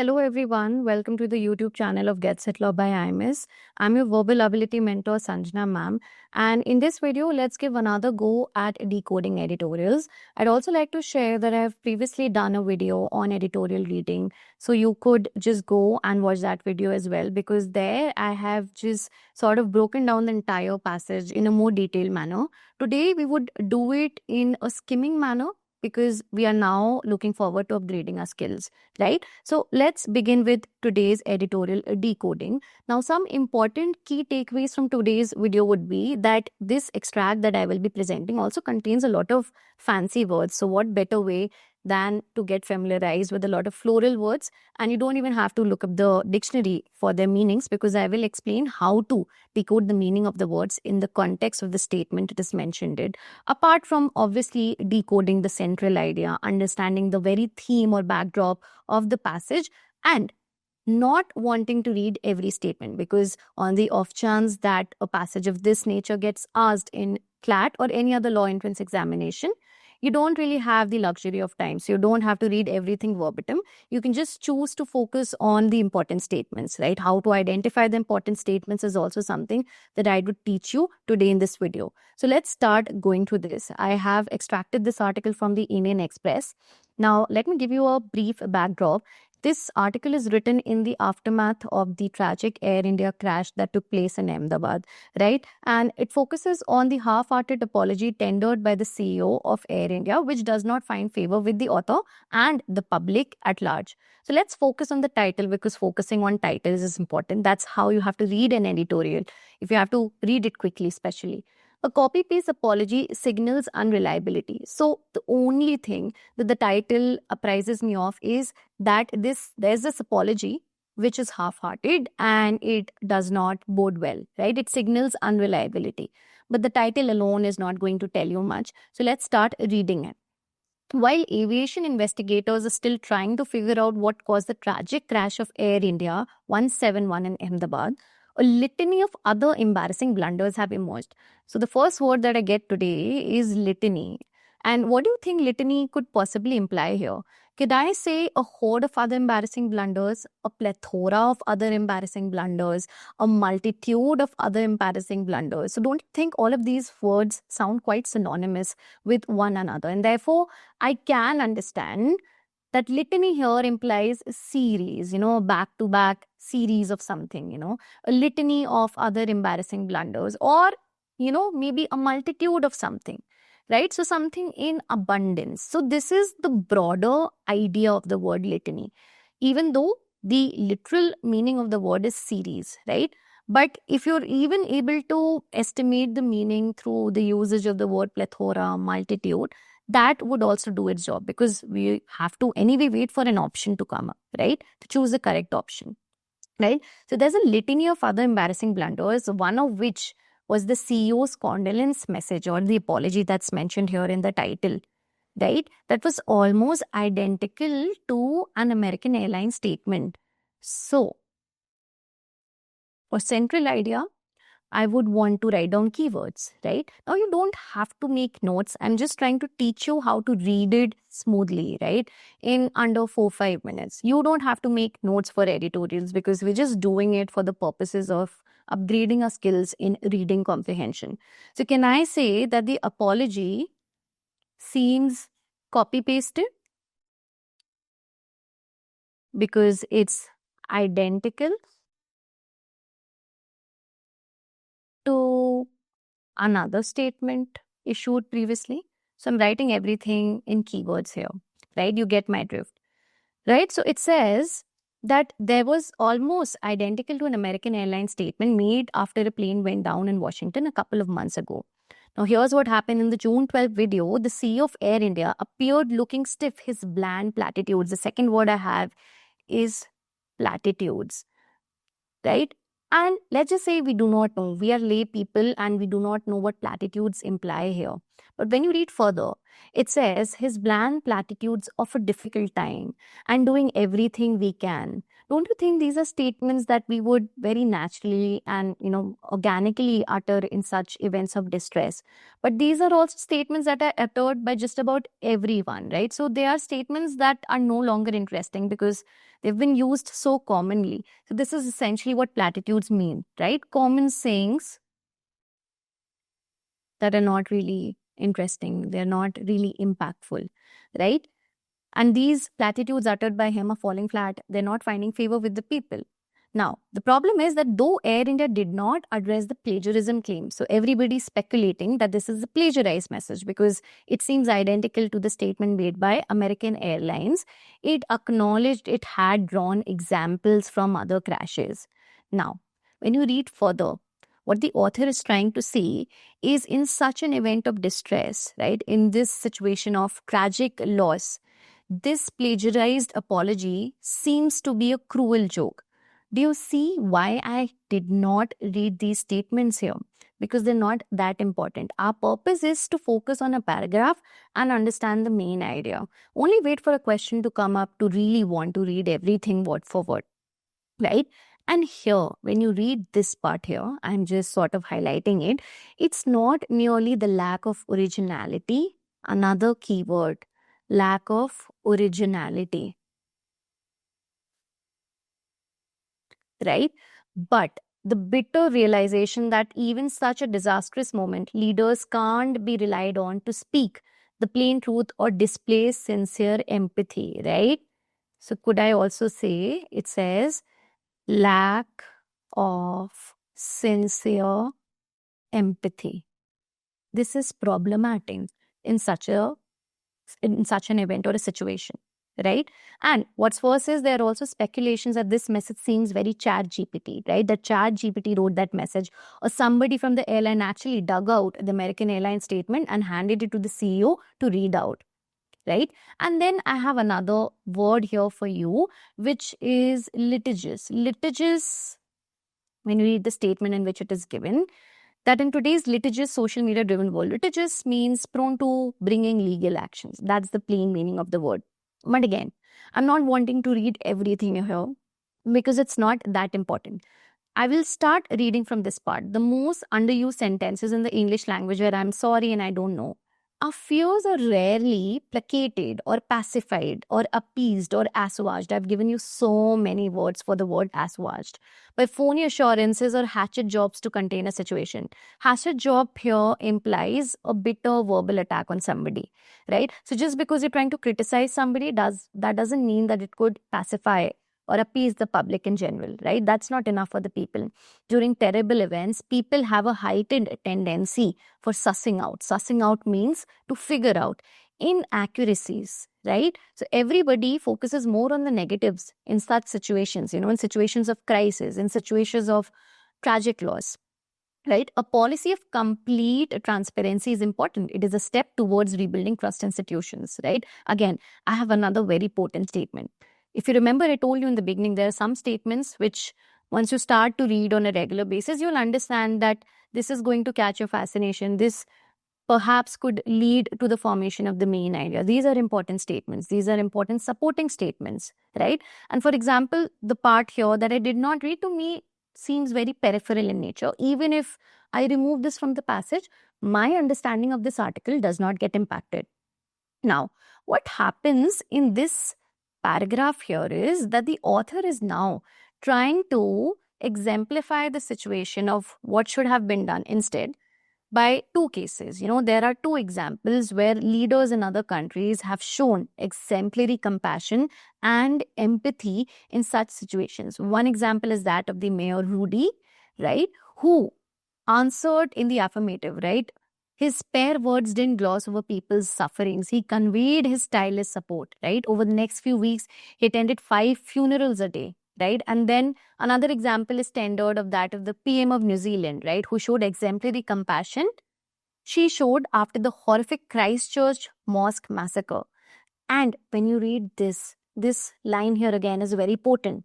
Hello everyone, welcome to the YouTube channel of Get Set Law by IMS. I'm your verbal ability mentor Sanjana ma'am, and in this video let's give another go at decoding editorials. I'd also like to share that I've previously done a video on editorial reading, so you could just go and watch that video as well, because there I have just sort of broken down the entire passage in a more detailed manner. Today we would do it in a skimming manner because we are now looking forward to upgrading our skills, right? So let's begin with today's editorial decoding. Now, some important key takeaways from today's video would be that this extract that I will be presenting also contains a lot of fancy words. So what better way than to get familiarized with a lot of floral words, and you don't even have to look up the dictionary for their meanings, because I will explain how to decode the meaning of the words in the context of the statement it is mentioned in. Apart from obviously decoding the central idea, understanding the very theme or backdrop of the passage, and not wanting to read every statement, because on the off chance that a passage of this nature gets asked in CLAT or any other law entrance examination, you don't really have the luxury of time. So you don't have to read everything verbatim. You can just choose to focus on the important statements, right? How to identify the important statements is also something that I would teach you today in this video. So let's start going through this. I have extracted this article from the Indian Express. Now, let me give you a brief backdrop. This article is written in the aftermath of the tragic Air India crash that took place in Ahmedabad, right? And it focuses on the half-hearted apology tendered by the CEO of Air India, which does not find favor with the author and the public at large. So let's focus on the title, because focusing on titles is important. That's how you have to read an editorial, if you have to read it quickly, especially. A copy-paste apology signals unreliability. So the only thing that the title apprises me of is that there's this apology which is half-hearted and it does not bode well, right? It signals unreliability. But the title alone is not going to tell you much. So let's start reading it. While aviation investigators are still trying to figure out what caused the tragic crash of Air India 171 in Ahmedabad, a litany of other embarrassing blunders have emerged. So the first word that I get today is litany. And what do you think litany could possibly imply here? Could I say a horde of other embarrassing blunders, a plethora of other embarrassing blunders, a multitude of other embarrassing blunders? So don't you think all of these words sound quite synonymous with one another? And therefore, I can understand that litany here implies a series, back-to-back series of something, a litany of other embarrassing blunders, or, maybe a multitude of something, right? So something in abundance. So this is the broader idea of the word litany, even though the literal meaning of the word is series, right? But if you're even able to estimate the meaning through the usage of the word plethora, multitude, that would also do its job, because we have to anyway wait for an option to come up, right? To choose the correct option, right? So there's a litany of other embarrassing blunders, one of which was the CEO's condolence message, or the apology that's mentioned here in the title, right? That was almost identical to an American Airlines statement. So, for central idea, I would want to write down keywords, right? Now, you don't have to make notes. I'm just trying to teach you how to read it smoothly, right? In under 4-5 minutes. You don't have to make notes for editorials, because we're just doing it for the purposes of upgrading our skills in reading comprehension. So can I say that the apology seems copy-pasted? Because it's identical to another statement issued previously. So I'm writing everything in keywords here, right? You get my drift, right? So it says that there was almost identical to an American Airlines statement made after a plane went down in Washington a couple of months ago. Now, here's what happened in the June 12th video. The CEO of Air India appeared looking stiff, his bland platitudes. The second word I have is platitudes, right? And let's just say we do not know. We are lay people and we do not know what platitudes imply here. But when you read further, it says his bland platitudes of a difficult time and doing everything we can. don't you think these are statements that we would very naturally and organically utter in such events of distress? But these are also statements that are uttered by just about everyone, right? So they are statements that are no longer interesting because they've been used so commonly. So this is essentially what platitudes mean, right? Common sayings that are not really interesting, they're not really impactful, right? And these platitudes uttered by him are falling flat. They're not finding favor with the people. Now, the problem is that though Air India did not address the plagiarism claim, so everybody's speculating that this is a plagiarized message because it seems identical to the statement made by American Airlines. It acknowledged it had drawn examples from other crashes. Now, when you read further, what the author is trying to say is in such an event of distress, right, in this situation of tragic loss, this plagiarized apology seems to be a cruel joke. Do you see why I did not read these statements here? Because they're not that important. Our purpose is to focus on a paragraph and understand the main idea. Only wait for a question to come up to really want to read everything word for word, right? And here, when you read this part here, I'm just sort of highlighting it. It's not merely the lack of originality, another keyword, lack of originality, right? But the bitter realization that even such a disastrous moment, leaders can't be relied on to speak the plain truth or display sincere empathy, right? So could I also say, it says lack of sincere empathy. This is problematic in such an event or a situation, right? And what's worse is there are also speculations that this message seems very Chat GPT, right? That Chat GPT wrote that message, or somebody from the airline actually dug out the American Airlines statement and handed it to the CEO to read out, right? And then I have another word here for you, which is litigious. Litigious, when you read the statement in which it is given, that in today's litigious social media driven world, litigious means prone to bringing legal actions. That's the plain meaning of the word. But again, I'm not wanting to read everything here because it's not that important. I will start reading from this part. The most underused sentences in the English language where I'm sorry and I don't know. Our fears are rarely placated or pacified or appeased or assuaged. I've given you so many words for the word assuaged by phony assurances or hatchet jobs to contain a situation. Hatchet job here implies a bitter verbal attack on somebody, right? So just because you're trying to criticize somebody, that doesn't mean that it could pacify or appease the public in general, right? That's not enough for the people. During terrible events, people have a heightened tendency for sussing out. Sussing out means to figure out inaccuracies, right? So everybody focuses more on the negatives in such situations, in situations of crisis, in situations of tragic loss, right? A policy of complete transparency is important. It is a step towards rebuilding trust institutions, right? Again, I have another very potent statement. If you remember, I told you in the beginning, there are some statements which once you start to read on a regular basis, you'll understand that this is going to catch your fascination. This perhaps could lead to the formation of the main idea. These are important statements. These are important supporting statements, right? And for example, the part here that I did not read, to me seems very peripheral in nature. Even if I remove this from the passage, my understanding of this article does not get impacted. Now, what happens in this paragraph here is that the author is now trying to exemplify the situation of what should have been done instead by two cases. There are two examples where leaders in other countries have shown exemplary compassion and empathy in such situations. One example is that of the Mayor Rudy, right, who answered in the affirmative, right? His spare words didn't gloss over people's sufferings. He conveyed his tireless support, right? Over the next few weeks, he attended 5 funerals a day, right? And then another example is tendered of that of the PM of New Zealand, right? Who showed exemplary compassion. She showed after the horrific Christchurch mosque massacre. And when you read this line here again is very potent.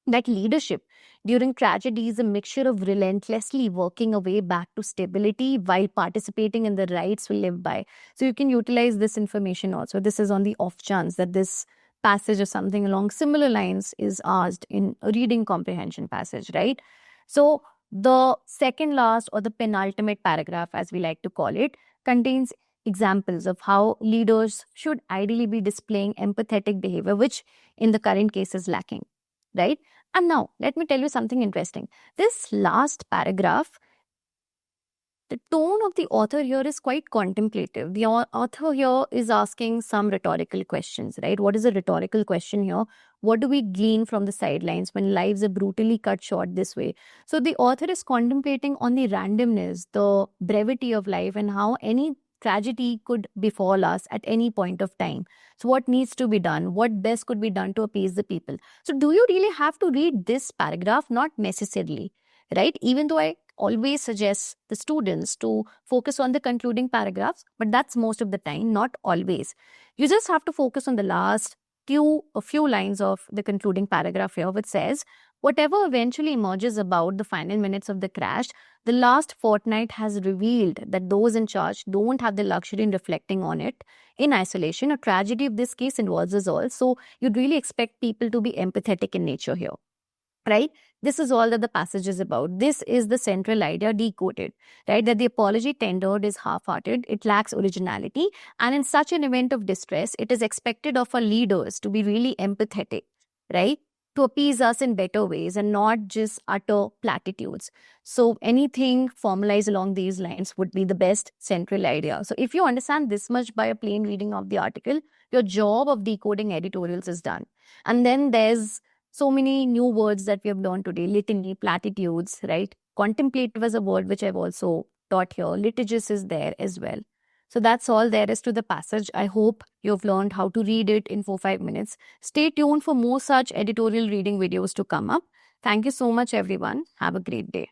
That leadership during tragedy is a mixture of relentlessly working a way back to stability while participating in the rights we live by. So you can utilize this information also. This is on the off chance that this passage or something along similar lines is asked in a reading comprehension passage, right? So the second last or the penultimate paragraph, as we like to call it, contains examples of how leaders should ideally be displaying empathetic behavior, which in the current case is lacking, right? And now, let me tell you something interesting. This last paragraph, the tone of the author here is quite contemplative. The author here is asking some rhetorical questions, right? What is a rhetorical question here? What do we glean from the sidelines when lives are brutally cut short this way? So the author is contemplating on the randomness, the brevity of life, and how any tragedy could befall us at any point of time. So what needs to be done? What best could be done to appease the people? So do you really have to read this paragraph? Not necessarily, right? Even though I always suggest the students to focus on the concluding paragraphs, but that's most of the time, not always. You just have to focus on the last a few lines of the concluding paragraph here, which says, whatever eventually emerges about the final minutes of the crash, the last fortnight has revealed that those in charge don't have the luxury in reflecting on it in isolation. A tragedy of this case involves us all, so you'd really expect people to be empathetic in nature here, right? This is all that the passage is about. This is the central idea decoded, right? That the apology tendered is half-hearted, it lacks originality, and in such an event of distress, it is expected of our leaders to be really empathetic, right? To appease us in better ways and not just utter platitudes. So anything formalized along these lines would be the best central idea. So if you understand this much by a plain reading of the article, your job of decoding editorials is done. And then there's so many new words that we have learned today: litany, platitudes, right? Contemplative is a word which I've also taught here. Litigious is there as well. So that's all there is to the passage. I hope you've learned how to read it in 4-5 minutes. Stay tuned for more such editorial reading videos to come up. Thank you so much, everyone. Have a great day.